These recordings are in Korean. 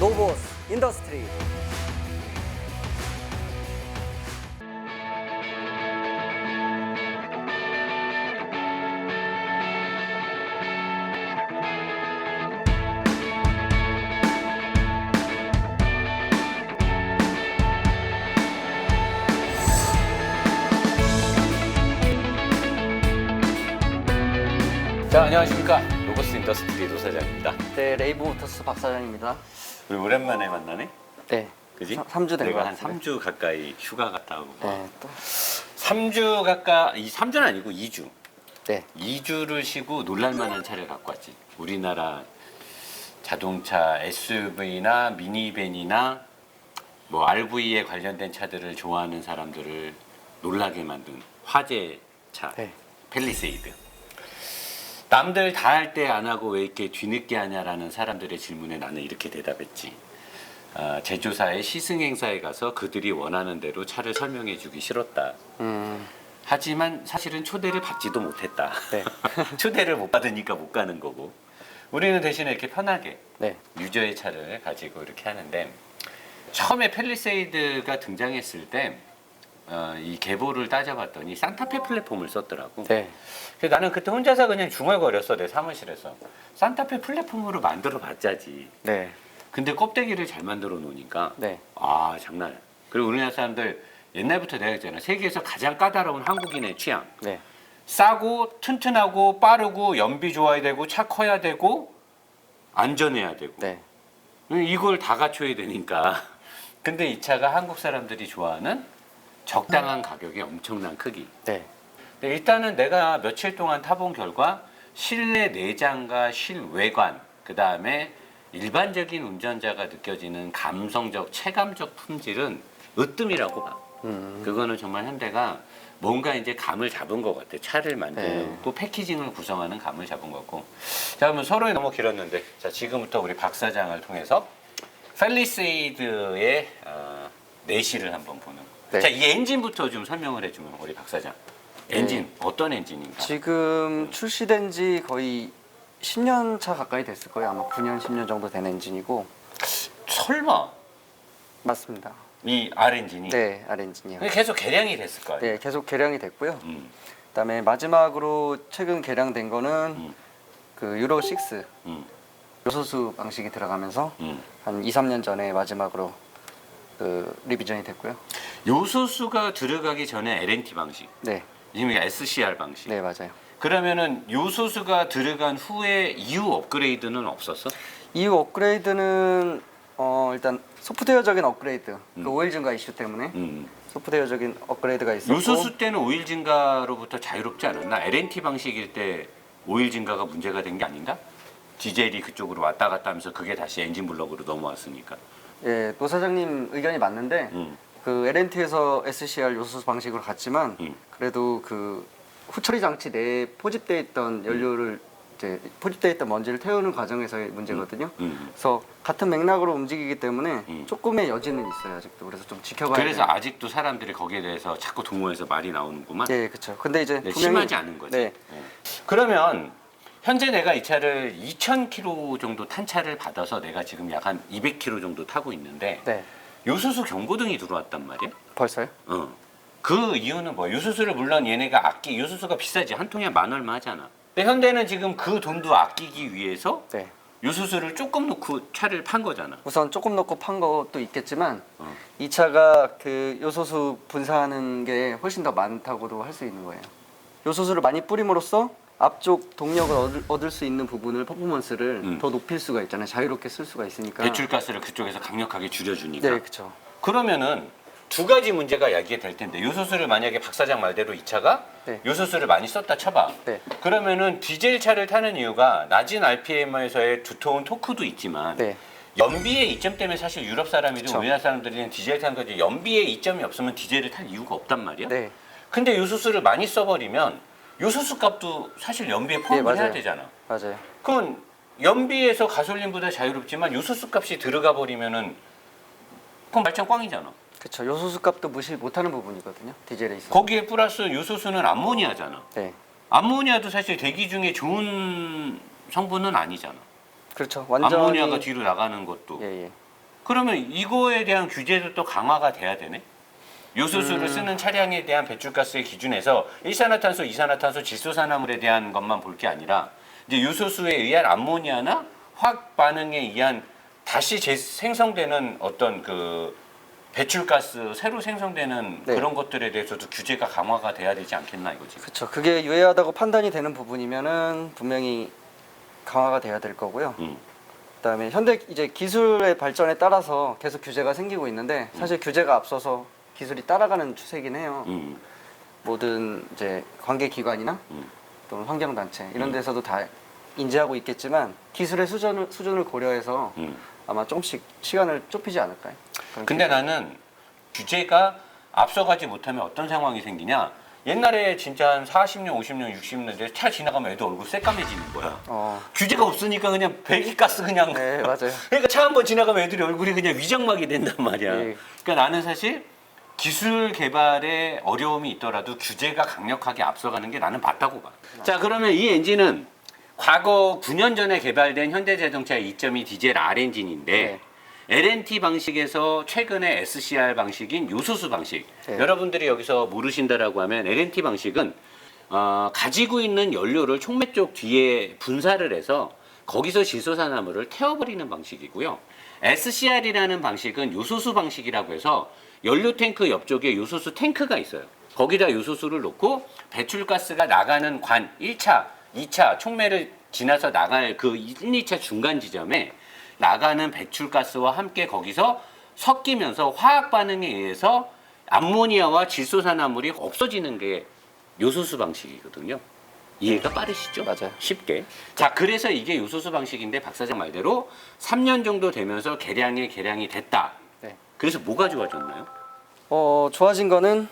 노보스 인더스트리. 자, 안녕하십니까. 로보스 인더스트리 노사장입니다. 네, 레이브 모터스 박 사장입니다. 우리 오랜만에 만나네? 네. 그지? 3주 된 것 내가 한 같아요. 3주 가까이 휴가 갔다 오고. 네, 또. 3주 가까이, 3주는 아니고 2주. 네. 2주를 쉬고 놀랄만한 차를 갖고 왔지. 우리나라 자동차 SUV나 미니밴이나 뭐 RV에 관련된 차들을 좋아하는 사람들을 놀라게 만든 화제 차. 네. 팰리세이드. 남들 다 할 때 안 하고 왜 이렇게 뒤늦게 하냐라는 사람들의 질문에 나는 이렇게 대답했지. 제조사의 시승행사에 가서 그들이 원하는 대로 차를 설명해 주기 싫었다. 하지만 사실은 초대를 받지도 못했다. 네. 초대를 못 받으니까 못 가는 거고. 우리는 대신에 이렇게 편하게 네. 유저의 차를 가지고 이렇게 하는데, 처음에 팰리세이드가 등장했을 때 이 계보를 따져봤더니 산타페 플랫폼을 썼더라고. 네. 그래서 나는 그때 혼자서 그냥 중얼거렸어, 내 사무실에서. 산타페 플랫폼으로 만들어 봤자지. 네. 근데 껍데기를 잘 만들어 놓으니까 네. 아, 장난 아니야. 그리고 우리나라 사람들 옛날부터 내가 했잖아. 세계에서 가장 까다로운 한국인의 취향. 네. 싸고 튼튼하고 빠르고 연비 좋아야 되고 차 커야 되고 안전해야 되고. 네. 이걸 다 갖춰야 되니까. 근데 이 차가 한국 사람들이 좋아하는 적당한 가격에 엄청난 크기. 네. 근데 일단은 내가 며칠 동안 타본 결과 실내 내장과 실외관, 그 다음에 일반적인 운전자가 느껴지는 감성적, 체감적 품질은 으뜸이라고 봐. 그거는 정말 현대가 뭔가 이제 감을 잡은 것 같아. 차를 만들고 패키징을 구성하는 감을 잡은 거고. 자, 그러면 서론이 너무 길었는데, 자, 지금부터 우리 박 사장을 통해서 팰리세이드의 내실을 한번 보는. 네. 자, 이 엔진부터 좀 설명을 해주면 우리 박 사장. 엔진 어떤 엔진인가? 지금 출시된 지 거의 10년 차 가까이 됐을 거예요. 아마 9년, 10년 정도 된 엔진이고. 설마 맞습니다. 이 R 엔진이? 네, R 엔진이요. 계속 개량이 됐을 거예요. 네, 계속 개량이 됐고요. 음, 그다음에 마지막으로 최근 개량된 거는 그 유로 6 요소수 방식이 들어가면서 음. 한 2, 3년 전에 마지막으로 그 리비전이 됐고요. 요소수가 들어가기 전에 LNT 방식, 네. 지금 SCR 방식. 네, 맞아요. 그러면은 요소수가 들어간 후에 이후 업그레이드는 없었어? 이후 업그레이드는 일단 소프트웨어적인 업그레이드, 그 오일 증가 이슈 때문에 소프트웨어적인 업그레이드가 있었고. 요소수 때는 오일 증가로부터 자유롭지 않았나? LNT 방식일 때 오일 증가가 문제가 된 게 아닌가? 디젤이 그쪽으로 왔다 갔다 하면서 그게 다시 엔진 블럭으로 넘어왔으니까. 예, 노 사장님 의견이 맞는데 그 LNT에서 SCR 요소수 방식으로 갔지만 그래도 그 후처리 장치 내에 포집되어 있던 연료를 이제 포집되어 있던 먼지를 태우는 과정에서의 문제거든요. 그래서 같은 맥락으로 움직이기 때문에 조금의 여지는 있어요, 아직도. 그래서 좀 지켜봐야 그래서 돼요. 아직도 사람들이 거기에 대해서 자꾸 동호회에서 말이 나오는구만. 네, 그렇죠. 근데 이제 네, 분명히 심하지 않은 거지. 네, 그러면 현재 내가 이 차를 2,000km 정도 탄 차를 받아서 내가 지금 약 한 200km 정도 타고 있는데 네, 요소수 경고등이 들어왔단 말이야. 벌써요? 그 이유는 뭐야? 요소수를 물론 얘네가 요소수가 비싸지. 한 통에 10,000얼마 하잖아. 근데 현대는 지금 그 돈도 아끼기 위해서 네. 요소수를 조금 넣고 차를 판 거잖아. 우선 조금 넣고 판 것도 있겠지만 이 차가 그 요소수 분사하는 게 훨씬 더 많다고도 할 수 있는 거예요. 요소수를 많이 뿌림으로써 앞쪽 동력을 얻을 수 있는 부분을 퍼포먼스를 더 높일 수가 있잖아요. 자유롭게 쓸 수가 있으니까. 배출가스를 그쪽에서 강력하게 줄여주니까. 네, 그렇죠. 그러면은 두 가지 문제가 야기가 될 텐데, 요소수를 만약에 박 사장 말대로 이 차가 네. 요소수를 많이 썼다 쳐봐. 네. 그러면은 디젤 차를 타는 이유가 낮은 RPM에서의 두터운 토크도 있지만 네. 연비의 이점 때문에 사실 유럽 사람이든 그쵸. 우리나라 사람들은 디젤 타는 거지, 연비의 이점이 없으면 디젤을 탈 이유가 없단 말이야. 네. 근데 요소수를 많이 써버리면 요소수 값도 사실 연비에 포함을 해야 맞아요. 되잖아. 맞아요. 그건 연비에서 가솔린보다 자유롭지만 요소수 값이 들어가 버리면은 그건 말짱 꽝이잖아. 그렇죠. 요소수 값도 무시 못하는 부분이거든요. 디젤에 있어서. 거기에 플러스 요소수는 암모니아잖아. 네. 암모니아도 사실 대기 중에 좋은 성분은 아니잖아. 그렇죠. 완전히 암모니아가 뒤로 나가는 것도 예, 예. 그러면 이거에 대한 규제도 또 강화가 돼야 되네? 요소수를 쓰는 차량에 대한 배출가스의 기준에서 일산화탄소, 이산화탄소, 질소산화물에 대한 것만 볼 게 아니라 이제 요소수에 의한 암모니아나 화학 반응에 의한 다시 생성되는 어떤 그 배출가스 새로 생성되는 네. 그런 것들에 대해서도 규제가 강화가 돼야 되지 않겠나 이거지. 그렇죠. 그게 유해하다고 판단이 되는 부분이면은 분명히 강화가 돼야 될 거고요. 그다음에 현대 이제 기술의 발전에 따라서 계속 규제가 생기고 있는데 사실 규제가 앞서서 기술이 따라가는 추세이긴 해요. 모든 이제 관계기관이나 또는 환경단체 이런 데서도 다 인지하고 있겠지만 기술의 수준을 고려해서 아마 조금씩 시간을 좁히지 않을까요? 근데 나는 규제가 앞서가지 못하면 어떤 상황이 생기냐? 옛날에 진짜 한 40년, 50년, 60년대 차 지나가면 애들 얼굴 새까매지는 거야. 규제가 없으니까 그냥 배기가스 그냥. 네, 맞아요. 그러니까 차 한 번 지나가면 애들이 얼굴이 그냥 위장막이 된단 말이야. 네. 그러니까 나는 사실 기술 개발에 어려움이 있더라도 규제가 강력하게 앞서가는 게 나는 맞다고 봐. 자, 그러면 이 엔진은 과거 9년 전에 개발된 현대자동차 2.2 디젤 R 엔진인데 LNT 방식에서 최근에 SCR 방식인 요소수 방식. 네. 여러분들이 여기서 모르신다라고 하면 LNT 방식은 가지고 있는 연료를 촉매 쪽 뒤에 분사를 해서 거기서 질소산화물을 태워버리는 방식이고요. SCR이라는 방식은 요소수 방식이라고 해서 연료 탱크 옆쪽에 요소수 탱크가 있어요. 거기다 요소수를 놓고 배출가스가 나가는 관 1차, 2차 촉매를 지나서 나갈 그 1, 2차 중간 지점에 나가는 배출가스와 함께 거기서 섞이면서 화학 반응에 의해서 암모니아와 질소산화물이 없어지는 게 요소수 방식이거든요. 이해가 빠르시죠? 맞아요. 쉽게. 자, 그래서 이게 요소수 방식인데 박 사장 말대로 3년 정도 되면서 개량이 됐다. 네. 그래서 뭐가 좋아졌나요? 좋아진 거는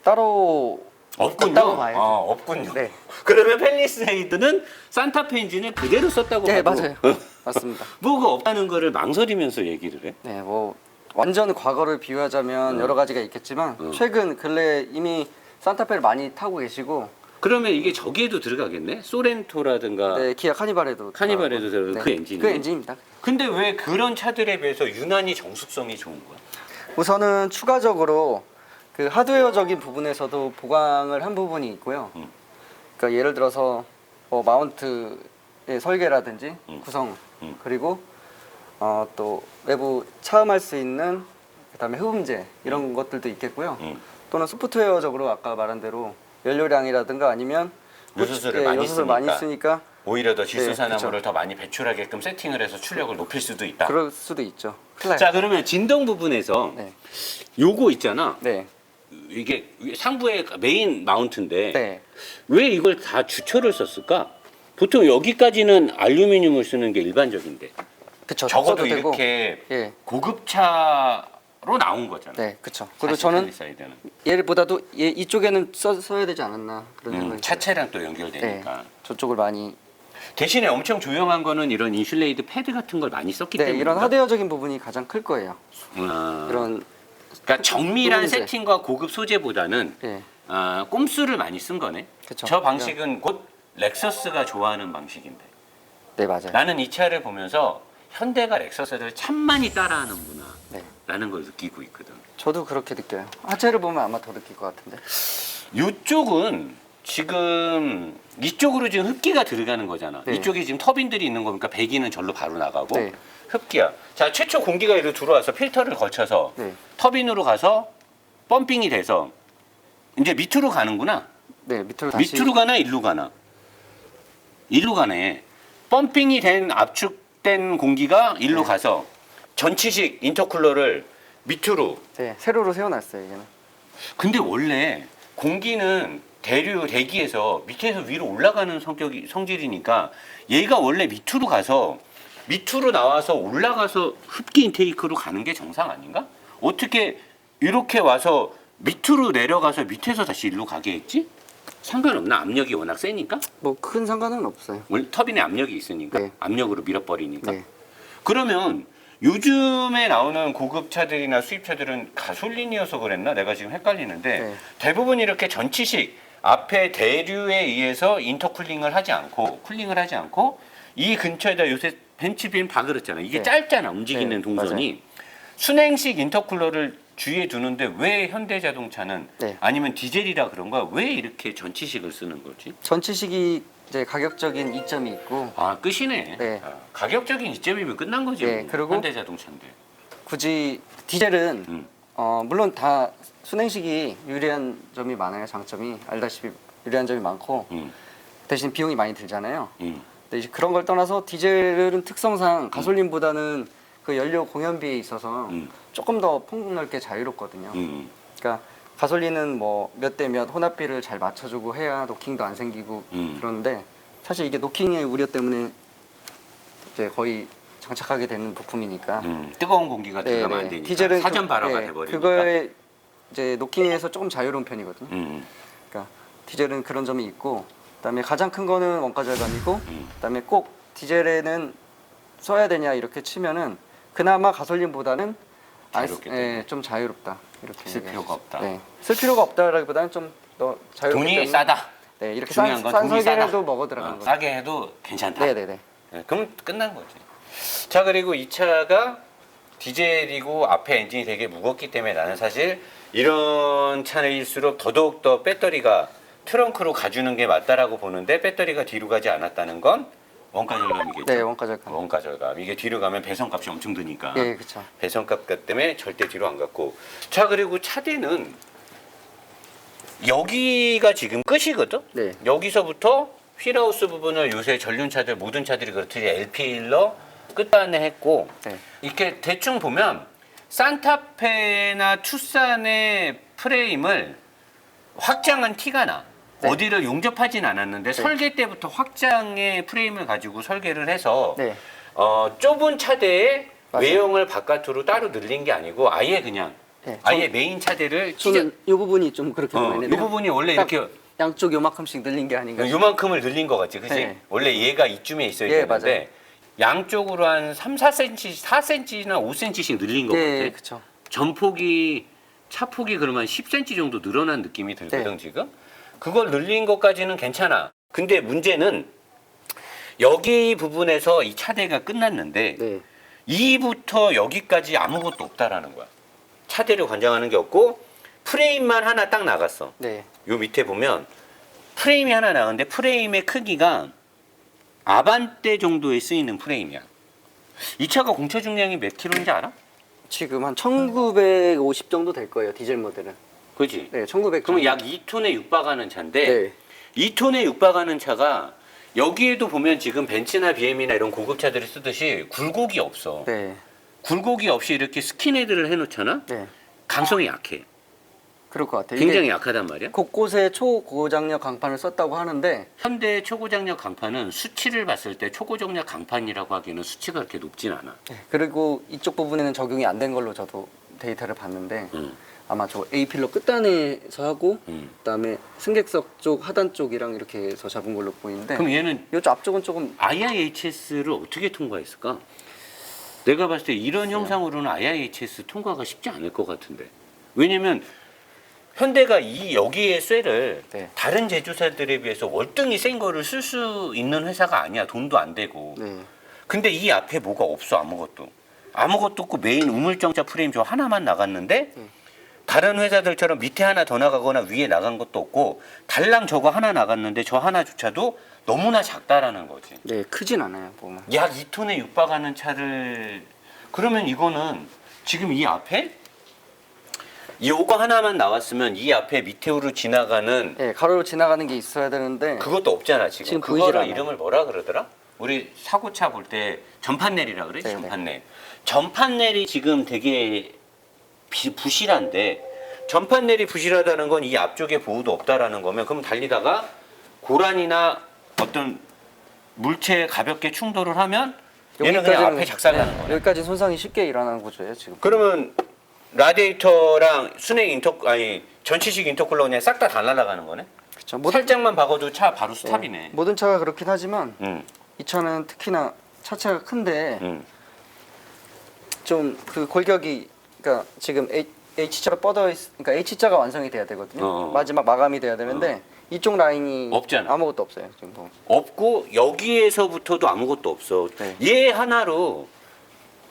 따로 없군요. 없다고 봐야죠. 없군요. 네. 그러면 팰리세이드는 산타페 엔진을 그대로 썼다고 네, 봐도 맞아요. 맞습니다. 뭐가 없다는 거를 망설이면서 얘기를 해. 네, 뭐 완전 과거를 비유하자면 여러 가지가 있겠지만 최근 근래 이미 산타페를 많이 타고 계시고 그러면 이게 저기에도 들어가겠네? 소렌토라든가 네, 기아 카니발에도 카니발에도 들어가고 네, 그 엔진이. 그 엔진입니다. 근데 왜 그런 차들에 비해서 유난히 정숙성이 좋은 거야? 우선은 추가적으로 그 하드웨어적인 부분에서도 보강을 한 부분이 있고요. 그러니까 예를 들어서 마운트의 설계라든지 구성 그리고 또 외부 차음할 수 있는 그다음에 흡음재 이런 것들도 있겠고요. 또는 소프트웨어적으로 아까 말한 대로 연료량이라든가 아니면 요소수를 많이 쓰니까 오히려 더 질소산화물을 그렇죠. 더 많이 배출하게끔 세팅을 해서 출력을 높일 수도 있다. 그럴 수도 있죠. 자, 그러면 진동 부분에서 네. 요거 있잖아. 네. 이게 상부의 메인 마운트인데 네. 왜 이걸 다 주철을 썼을까? 보통 여기까지는 알루미늄을 쓰는 게 일반적인데 그쵸. 적어도 써도 되고. 이렇게 예. 고급차로 나온 거잖아. 네, 그렇죠. 그리고 사실 저는 팰리세이드는. 얘보다도 이쪽에는 써야 되지 않았나 그런 생각이 들어요. 차체랑 또 네, 연결되니까. 저쪽을 많이 대신에 엄청 조용한 거는 이런 인슐레이드 패드 같은 걸 많이 썼기 네, 때문에 이런 하드웨어적인 부분이 가장 클 거예요. 이런 그러니까 정밀한 부분인데. 세팅과 고급 소재보다는 예. 꼼수를 많이 쓴 거네. 그쵸. 저 방식은 곧 렉서스가 좋아하는 방식인데. 네, 맞아요. 나는 이 차를 보면서 현대가 렉서스를 참 많이 따라하는구나 네. 라는 걸 느끼고 있거든. 저도 그렇게 느껴요. 하체를 보면 아마 더 느낄 것 같은데. 이쪽은 지금 이쪽으로 지금 흡기가 들어가는 거잖아. 네. 이쪽에 지금 터빈들이 있는 거니까 배기는 절로 바로 나가고 네. 흡기야. 자, 최초 공기가 이리로 들어와서 필터를 거쳐서 네. 터빈으로 가서 펌핑이 돼서 이제 밑으로 가는구나. 네, 밑으로 다시 밑으로 가나 일로 가나? 일로 가네. 펌핑이 된 압축된 공기가 일로 네. 가서 전치식 인터쿨러를 밑으로. 네, 세로로 세워놨어요, 얘는. 근데 원래 공기는 대기에서 밑에서 위로 올라가는 성질이니까 얘가 원래 밑으로 가서 밑으로 나와서 올라가서 흡기 인테이크로 가는 게 정상 아닌가? 어떻게 이렇게 와서 밑으로 내려가서 밑에서 다시 일로 가게 했지? 상관없나? 압력이 워낙 세니까? 뭐 큰 상관은 없어요. 원래 터빈에 압력이 있으니까 네. 압력으로 밀어버리니까. 네. 그러면 요즘에 나오는 고급차들이나 수입차들은 가솔린이어서 그랬나? 내가 지금 헷갈리는데 네. 대부분 이렇게 전치식 앞에 대류에 의해서 인터쿨링을 하지 않고 쿨링을 하지 않고 이 근처에다 요새 벤치빔 다 그렇잖아. 이게 네. 짧잖아. 움직이는 네, 동선이. 순행식 인터쿨러를 주위에 두는데 왜 현대자동차는 네. 아니면 디젤이라 그런 거야? 왜 이렇게 전치식을 쓰는 거지? 전치식이 이제 가격적인 이점이 있고 아 끝이네. 네. 아, 가격적인 이점이면 끝난 거지. 네, 뭐. 그리고 현대자동차인데. 굳이 디젤은 음. 물론 다 순행식이 유리한 점이 많아요. 장점이 알다시피 유리한 점이 많고 음. 대신 비용이 많이 들잖아요. 음. 근데 이제 그런 걸 떠나서 디젤은 특성상 가솔린보다는 그 연료 공연비에 있어서 음. 조금 더 폭넓게 자유롭거든요. 그러니까 가솔린은 뭐 몇 대 몇 혼합비를 잘 맞춰주고 해야 노킹도 안 생기고 그러는데 사실 이게 노킹의 우려 때문에 이제 거의 장착하게 되는 부품이니까 뜨거운 공기가 들어가면 안 되니까 디젤은 사전 발화가 네, 돼버리니까. 그거에 이제 노킹에서 조금 자유로운 편이거든요. 음. 그러니까 디젤은 그런 점이 있고 그다음에 가장 큰 거는 원가 절감이고 그다음에 꼭 디젤에는 써야 되냐 이렇게 치면은 그나마 가솔린보다는 자유롭게 좀 자유롭다 이렇게 쓸 얘기할 필요가 수 있어요. 없다. 네, 쓸 필요가 없다라기보다는 좀 더 자유롭기 돈이 때문에 싸다. 네, 이렇게 중요한 건 싼 돈이 설계에도 싸다. 먹어 들어가는 거죠. 싸게 해도 괜찮다. 네네네. 네, 그럼 끝난 거지. 자 그리고 이 차가 디젤이고 앞에 엔진이 되게 무겁기 때문에 나는 사실 이런 차일수록 더더욱 더 배터리가 트렁크로 가주는 게 맞다라고 보는데 배터리가 뒤로 가지 않았다는 건 원가 절감이겠죠. 네, 원가 절감. 원가 절감. 이게 뒤로 가면 배선값이 엄청 드니까. 예, 그렇죠. 배선값 때문에 절대 뒤로 안 갔고. 자 그리고 차대는 여기가 지금 끝이거든. 네. 여기서부터 휠하우스 부분을 요새 전륜차들 모든 차들이 그렇듯이 LP일러 끝단에 했고 네. 이렇게 대충 보면 산타페나 투싼의 프레임을 확장한 티가 나. 네. 어디를 용접하진 않았는데 설계 때부터 확장의 프레임을 가지고 설계를 해서 네. 좁은 차대에 맞아요. 외형을 바깥으로 따로 늘린 게 아니고 아예 그냥 네, 아예 메인 차대를 찢어 저는 이 부분이 좀 그렇게 보이는데 이 부분이 원래 이렇게 양쪽 요만큼씩 늘린 게 아닌가. 요만큼을 늘린 거 같지, 그치? 네. 원래 얘가 이쯤에 있어야 예, 되는데 양쪽으로 한 3, 4cm, 4cm나 5cm씩 늘린 거 네, 같아. 그렇죠. 전폭이 차폭이 그러면 10cm 정도 늘어난 느낌이 들거든 네. 지금. 그걸 늘린 것까지는 괜찮아. 근데 문제는 여기 부분에서 이 차대가 끝났는데 네. 이부터 여기까지 아무것도 없다라는 거야. 차대를 관장하는 게 없고 프레임만 하나 딱 나갔어. 네. 요 밑에 보면 프레임이 하나 나왔는데 프레임의 크기가 아반떼 정도에 쓰이는 프레임이야. 이 차가 공차 중량이 몇 킬로인지 알아? 지금 한 1950 정도 될 거예요, 디젤 모델은. 그지? 네, 1900. 그러면 약 2톤에 육박하는 차인데 네. 2톤에 육박하는 차가 여기에도 보면 지금 벤츠나 BM이나 이런 고급차들이 쓰듯이 굴곡이 없어. 네. 굴곡이 없이 이렇게 스킨헤드를 해놓잖아? 네. 강성이 약해. 그럴 것 같아요. 굉장히 이게 약하단 말이야. 곳곳에 초고장력 강판을 썼다고 하는데 현대 초고장력 강판은 수치를 봤을 때 초고장력 강판이라고 하기에는 수치가 그렇게 높진 않아. 그리고 이쪽 부분에는 적용이 안 된 걸로 저도 데이터를 봤는데 음. 아마 저 A필러 끝단에서 하고 음. 그다음에 승객석 쪽 하단 쪽이랑 이렇게 해서 잡은 걸로 보이는데 그럼 얘는 이쪽 앞쪽은 조금 IIHS를 어떻게 통과했을까? 내가 봤을 때 이런 형상으로는 IIHS 통과가 쉽지 않을 것 같은데. 왜냐면 현대가 이 여기에 쇠를 네. 다른 제조사들에 비해서 월등히 센 거를 쓸 수 있는 회사가 아니야. 돈도 안 되고. 네. 근데 이 앞에 뭐가 없어. 아무것도. 아무것도 없고 메인 우물정자 프레임 저 하나만 나갔는데 다른 회사들처럼 밑에 하나 더 나가거나 위에 나간 것도 없고 달랑 저거 하나 나갔는데 저 하나조차도 너무나 작다라는 거지. 네, 크진 않아요, 보면. 약 2톤에 육박하는 차를 그러면 이거는 지금 이 앞에 요거 하나만 나왔으면 이 앞에 밑으로 지나가는 네, 가로로 지나가는 게 있어야 되는데 그것도 없잖아 지금. 지금 보이질 그거를 않아요. 이름을 뭐라 그러더라? 우리 사고차 볼 때 전판넬이라 그래? 네, 전판넬. 전판넬이 지금 되게 부실한데 전판넬이 부실하다는 건 이 앞쪽에 보호도 없다라는 거면 그럼 달리다가 고란이나 어떤 물체에 가볍게 충돌을 하면 얘는 그냥 앞에 작살나는 거네. 여기까지 손상이 쉽게 일어나는 구조예요, 지금. 그러면 라디에이터랑 전치식 인터쿨러 그냥 싹 다 날아가는 거네? 그렇죠. 살짝만 박아도 차 바로 스탑이네. 모든 차가 그렇긴 하지만 응, 이 차는 특히나 차체가 큰데 응. 좀 그 골격이 그러니까 지금 H자가 뻗어 있 그러니까 H자가 완성이 돼야 되거든요. 어. 마지막 마감이 돼야 되는데 이쪽 라인이 없잖아. 아무것도 없어요. 지금 뭐. 없고 여기에서부터도 아무것도 없어. 네. 얘 하나로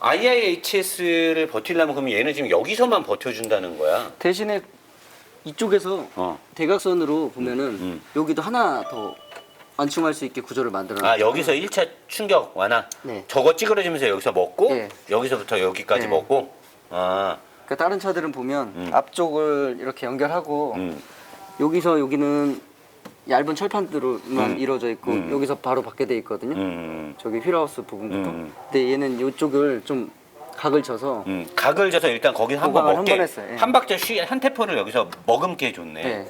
IIHS를 버틸려면 그럼 얘는 지금 여기서만 버텨준다는 거야. 대신에 이쪽에서 어. 대각선으로 보면은 여기도 하나 더 완충할 수 있게 구조를 만들어. 아 여기서 1차 충격 완화. 네. 저거 찌그러지면서 여기서 먹고 네. 여기서부터 여기까지 네. 먹고. 아. 그러니까 다른 차들은 보면 앞쪽을 이렇게 연결하고 여기서 여기는 얇은 철판으로만 이루어져 있고 여기서 바로 받게 돼 있거든요. 저기 휠하우스 부분부터. 근데 얘는 이쪽을 좀 각을 쳐서 각을 져서 일단 거기 한번 보강을 먹게 한번 했어요. 예. 한 박자 한 테포를 여기서 머금게 해줬네. 네.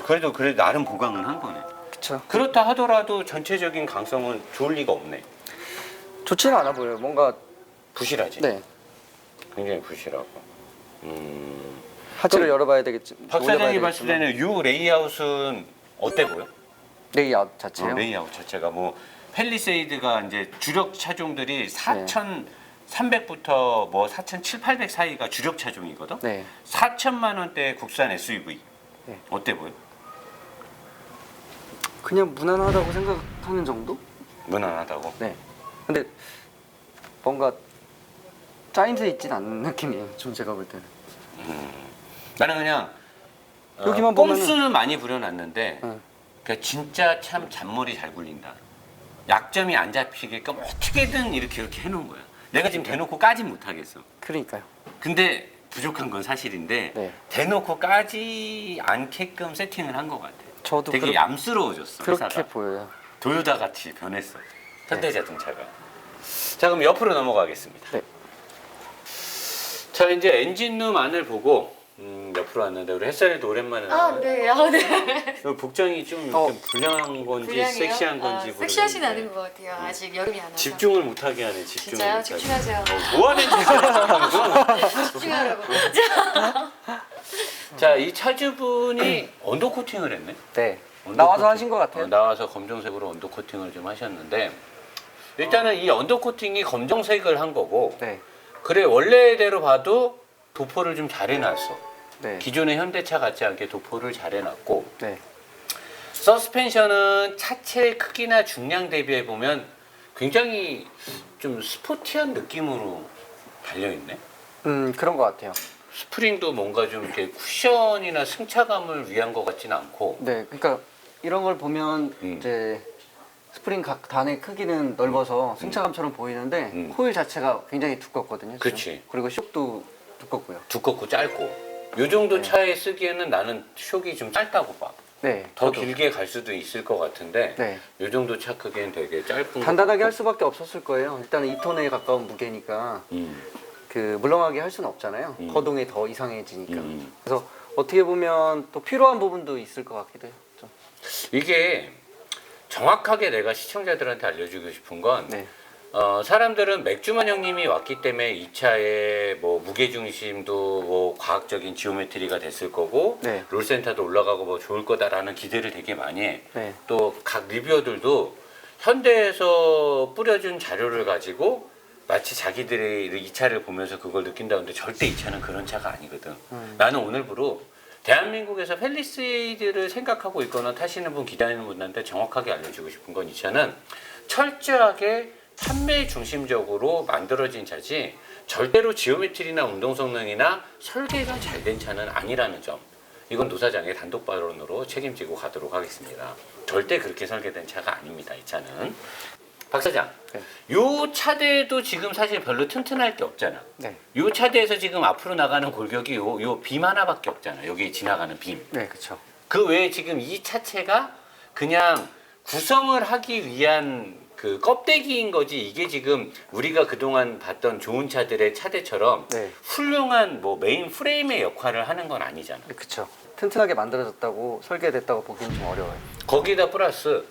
그래도 나름 보강은 한 거네. 그쵸. 그렇다 하더라도 전체적인 강성은 좋을 리가 없네. 좋지는 않아 보여요. 뭔가 부실하지. 네. 굉장히 부실하고. 하체를 열어봐야 되겠지. 박 올려봐야 사장이 봤을 되겠지만. 때는 이 레이아웃은 어때 보여? 레이아웃 자체요. 레이아웃 자체가 뭐 팰리세이드가 이제 주력 차종들이 4,300부터 뭐 4,700, 800 사이가 주력 차종이거든. 네. 4천만 원대 국산 SUV. 네. 어때 보여? 그냥 무난하다고 생각하는 정도? 무난하다고. 네. 근데 뭔가 짜임새 있진 않는 느낌이에요. 좀 제가 볼 때는. 나는 그냥 여기만 보면은- 꼼수는 많이 부려놨는데 네. 그러니까 진짜 참 잔머리 잘 굴린다. 약점이 안 잡히게끔 어떻게든 이렇게 해놓은 거야. 내가 지금 대놓고 까진 못하겠어. 그러니까요. 근데 부족한 건 사실인데 네. 대놓고 까지 않게끔 세팅을 한 것 같아. 저도 되게 얌스러워졌어. 그렇게 회사가. 보여요. 도요타 같이 변했어. 현대자동차가. 자 그럼 옆으로 넘어가겠습니다. 네. 자 이제 엔진룸 안을 보고 옆으로 왔는데 우리 햇살이도 오랜만에 나와요. 네. 네. 복장이 좀 이렇게 불량한 건지 불량해요? 섹시한 건지 섹시하진 모르겠는데. 않은 것 같아요. 아직 여름이 안 와서. 집중을 못하게 하네. 집중을 진짜요? 못하게. 집중하세요. 뭐 하는 짓이야? 집중하라고. 자, 이 차주분이 언더 코팅을 했네. 네. 언더 나와서 코팅. 하신 것 같아요. 나와서 검정색으로 언더 코팅을 좀 하셨는데 일단은 이 언더 코팅이 검정색을 한 거고 네. 그래 원래대로 봐도 도포를 좀 잘 해놨어. 네. 기존의 현대차 같지 않게 도포를 잘 해놨고 네. 서스펜션은 차체 크기나 중량 대비해 보면 굉장히 좀 스포티한 느낌으로 달려있네. 그런 것 같아요. 스프링도 뭔가 좀 이렇게 쿠션이나 승차감을 위한 것 같진 않고. 네. 그러니까 이런 걸 보면 이제 스프링 각 단의 크기는 넓어서 승차감처럼 보이는데 코일 자체가 굉장히 두껍거든요. 지금. 그치. 그리고 쇽도 두껍고요. 두껍고 짧고. 요 정도 차에 쓰기에는 나는 쇽이 좀 짧다고 봐. 네. 더 저도. 길게 갈 수도 있을 것 같은데 네. 요 정도 차 크기엔 되게 짧은 단단하게 것 할 수밖에 없었을 거예요. 일단은 2톤에 가까운 무게니까 같고. 그 물렁하게 할 수는 없잖아요. 거동이 더 이상해지니까. 음. 그래서 어떻게 보면 또 필요한 부분도 있을 것 같기도 해요. 좀. 이게 정확하게 내가 시청자들한테 알려주고 싶은 건 네. 사람들은 맥주만 형님이 왔기 때문에 이 차의 뭐 무게중심도 뭐 과학적인 지오메트리가 됐을 거고 네. 롤센터도 올라가고 뭐 좋을 거다라는 기대를 되게 많이 해. 네. 또 각 리뷰어들도 현대에서 뿌려준 자료를 가지고 마치 자기들이 이 차를 보면서 그걸 느낀다는데 절대 이 차는 그런 차가 아니거든. 나는 오늘부로 대한민국에서 팰리세이드를 생각하고 있거나 타시는 분 기다리는 분한테 정확하게 알려주고 싶은 건 이 차는 철저하게 판매 중심적으로 만들어진 차지 절대로 지오메트리나 운동 성능이나 설계가 잘 된 차는 아니라는 점. 이건 노사장의 단독 발언으로 책임지고 가도록 하겠습니다. 절대 그렇게 설계된 차가 아닙니다. 이 차는. 박 사장, 네. 요 차대도 지금 사실 별로 튼튼할 게 없잖아. 네. 요 차대에서 지금 앞으로 나가는 골격이 요 빔 하나밖에 없잖아. 여기 지나가는 빔. 네, 그렇죠. 그 외에 지금 이 차체가 그냥 구성을 하기 위한 그 껍데기인 거지. 이게 지금 우리가 그동안 봤던 좋은 차들의 차대처럼 네. 훌륭한 뭐 메인 프레임의 역할을 하는 건 아니잖아. 네, 그렇죠. 튼튼하게 만들어졌다고 설계됐다고 보기는 좀 어려워요. 거기다 플러스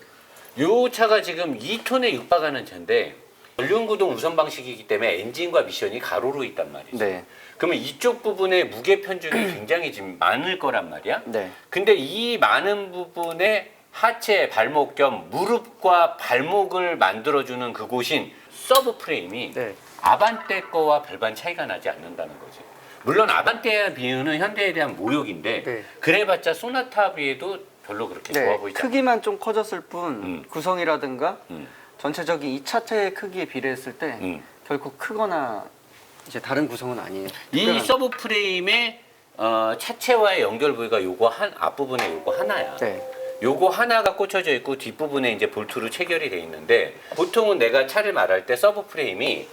요 차가 지금 2톤에 육박하는 차인데 전륜구동 우선 방식이기 때문에 엔진과 미션이 가로로 있단 말이지. 네. 그러면 이쪽 부분에 무게 편중이 굉장히 지금 많을 거란 말이야. 네. 근데 이 많은 부분에 하체, 발목 겸 무릎과 발목을 만들어주는 그곳인 서브 프레임이 네. 아반떼 거와 별반 차이가 나지 않는다는 거지. 물론 아반떼의 비유는 현대에 대한 모욕인데 네. 그래봤자 소나타 비에도 별로 그렇게 좋아 보이지 않아. 크기만 좀 커졌을 뿐 구성이라든가 음. 전체적인 이 차체의 크기에 비례했을 때 결코 크거나 이제 다른 구성은 아니에요. 이 특별한- 서브 프레임의 차체와의 연결 부위가 요거 한 앞부분에 요거 하나야. 네. 요거 하나가 꽂혀져 있고 뒷부분에 이제 볼트로 체결이 돼 있는데 보통은 내가 차를 말할 때 서브 프레임이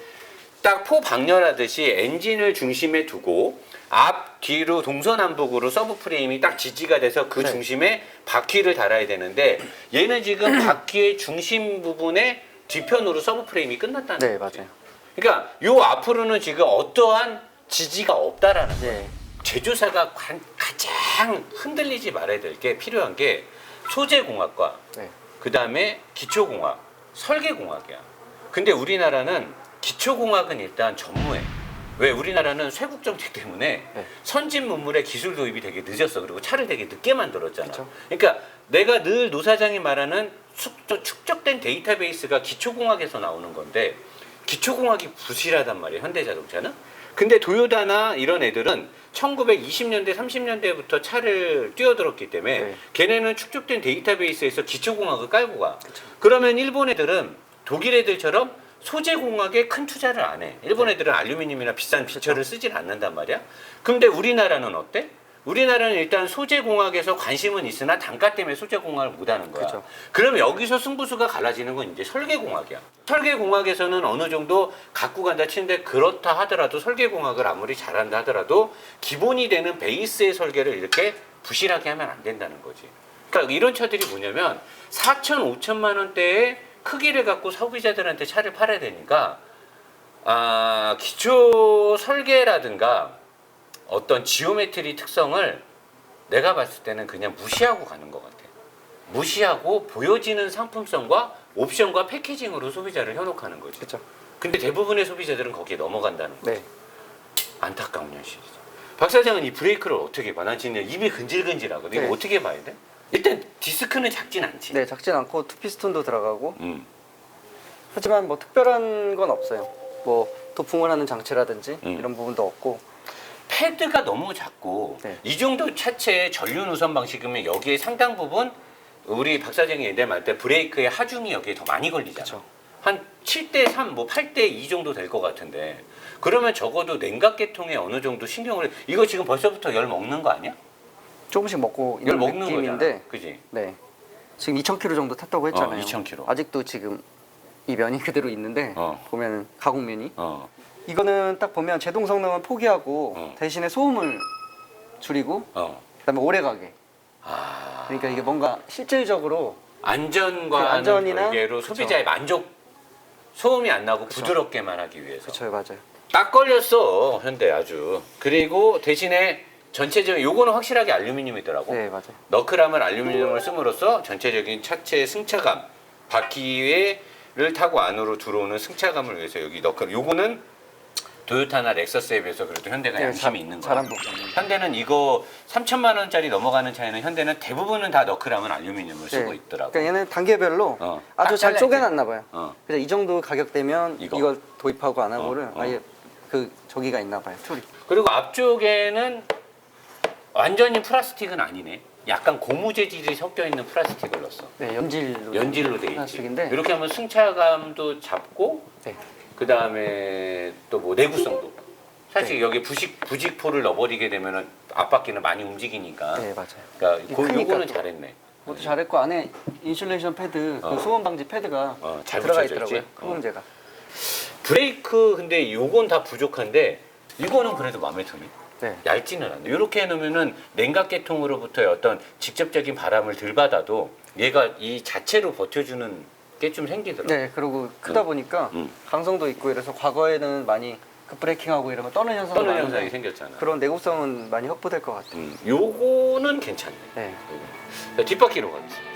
딱 포 방열하듯이 엔진을 중심에 두고 앞 뒤로 동서남북으로 서브 프레임이 딱 지지가 돼서 그 네. 중심에 바퀴를 달아야 되는데 얘는 지금 바퀴의 중심 부분에 뒤편으로 서브 프레임이 끝났다는 네, 거지. 맞아요. 그러니까 요 앞으로는 지금 어떠한 지지가 없다라는 거예요. 네. 제조사가 가장 흔들리지 말아야 될 게 필요한 게 소재공학과 네. 그 다음에 기초공학, 설계공학이야. 근데 우리나라는 기초공학은 일단 전무해. 왜? 우리나라는 쇄국 정책 때문에 네. 선진 문물의 기술 도입이 되게 늦었어. 그리고 차를 되게 늦게 만들었잖아. 그쵸. 그러니까 내가 늘 노사장이 말하는 축적된 데이터베이스가 기초공학에서 나오는 건데 기초공학이 부실하단 말이에요. 현대자동차는. 근데 도요타나 이런 애들은 1920년대, 30년대부터 차를 뛰어들었기 때문에 네. 걔네는 축적된 데이터베이스에서 기초공학을 깔고 가. 그러면 일본 애들은 독일 애들처럼 소재공학에 큰 투자를 안 해. 일본 애들은 알루미늄이나 비싼 비철을 쓰질 않는단 말이야. 근데 우리나라는 어때? 우리나라는 일단 소재공학에서 관심은 있으나 단가 때문에 소재공학을 못 하는 거야. 그쵸. 그럼 여기서 승부수가 갈라지는 건 이제 설계공학이야. 설계공학에서는 어느 정도 갖고 간다 치는데 그렇다 하더라도 설계공학을 아무리 잘한다 하더라도 기본이 되는 베이스의 설계를 이렇게 부실하게 하면 안 된다는 거지. 그러니까 이런 차들이 뭐냐면 4천, 5천만 원대의 크기를 갖고 소비자들한테 차를 팔아야 되니까 기초 설계라든가 어떤 지오메트리 특성을 내가 봤을 때는 그냥 무시하고 가는 것 같아. 무시하고 보여지는 상품성과 옵션과 패키징으로 소비자를 현혹하는 거지. 그렇죠. 근데 대부분의 소비자들은 거기에 넘어간다는 거지. 네. 안타까운 현실이죠. 박 사장은 이 브레이크를 어떻게 봐? 난 지금 입이 근질근질하거든. 네. 이거 어떻게 봐야 돼? 일단 디스크는 작진 않지. 네, 작진 않고 투피스톤도 들어가고 음. 하지만 뭐 특별한 건 없어요. 뭐 도풍을 하는 장치라든지 이런 부분도 없고. 패드가 너무 작고 네. 이 정도 차체의 전륜 우선 방식이면 여기에 상당 부분 우리 박 사장이 예전에 말할 때 브레이크의 하중이 여기에 더 많이 걸리잖아. 그쵸. 한 7대3, 뭐 8대2 정도 될 것 같은데 그러면 적어도 냉각계통에 어느 정도 신경을 이거 지금 벌써부터 열 먹는 거 아니야? 조금씩 먹고 열 있는 먹는 느낌인데. 거잖아. 그지? 네. 지금 2,000km 정도 탔다고 했잖아요. 2,000km. 아직도 지금 이 면이 그대로 있는데 보면 가공면이 이거는 딱 보면 제동 성능은 포기하고 대신에 소음을 줄이고 그다음에 오래가게. 그러니까 이게 뭔가 실질적으로 안전과 그 안전이나 별개로 그쵸. 소비자의 만족 소음이 안 나고 부드럽게만 하기 위해서 그렇죠, 맞아요. 딱 걸렸어 현대 아주. 그리고 대신에 전체적인 요거는 확실하게 알루미늄이더라고. 네, 맞아요. 너클함을 알루미늄을 씀으로써 전체적인 차체의 승차감, 바퀴를 타고 안으로 들어오는 승차감을 위해서 여기 너클. 요거는 도요타나 렉서스에 비해서 그래도 현대가 네, 양심이 있는 거야. 잘한 부분. 현대는 이거 3천만 원짜리 넘어가는 차에는 현대는 대부분은 다 너클함은 알루미늄을 쓰고 네. 있더라고. 그러니까 얘는 단계별로 딱 아주 잘 잘라야지. 쪼개놨나 봐요. 그래서 이 정도 가격대면 이거. 이걸 도입하고 안 하고를 어. 아예 그 저기가 있나 봐요. 툴이. 그리고 앞쪽에는 완전히 플라스틱은 아니네. 약간 고무 재질이 섞여 있는 플라스틱을 넣었어. 네, 연질로 연질로 돼 있지. 플라스틱인데. 이렇게 하면 승차감도 잡고 네. 그 다음에 또 뭐 내구성도. 사실 네. 여기 부직포를 넣어버리게 되면은 앞바퀴는 많이 움직이니까. 네, 맞아요. 그러니까 이게 크니까 요거는 또. 잘했네. 그것도 잘했고 안에 인슐레이션 패드, 그 소음 방지 패드가 잘 들어가 붙여져 있더라고요. 있지? 그 문제가. 브레이크 근데 요건 다 부족한데 이거는 그래도 마음에 드네. 네. 얇지는 않네. 이렇게 해놓으면은 냉각계통으로부터의 어떤 직접적인 바람을 덜 받아도 얘가 이 자체로 버텨주는 게 좀 생기더라고. 네, 그리고 크다 보니까 음. 강성도 있고 이래서 과거에는 많이 급브레이킹하고 이러면 떠는 현상이 떠는 많은데 현상이 생겼잖아. 그런 내구성은 많이 확보될 것 같아요. 요거는 괜찮네. 네. 자, 뒷바퀴로 가겠습니다.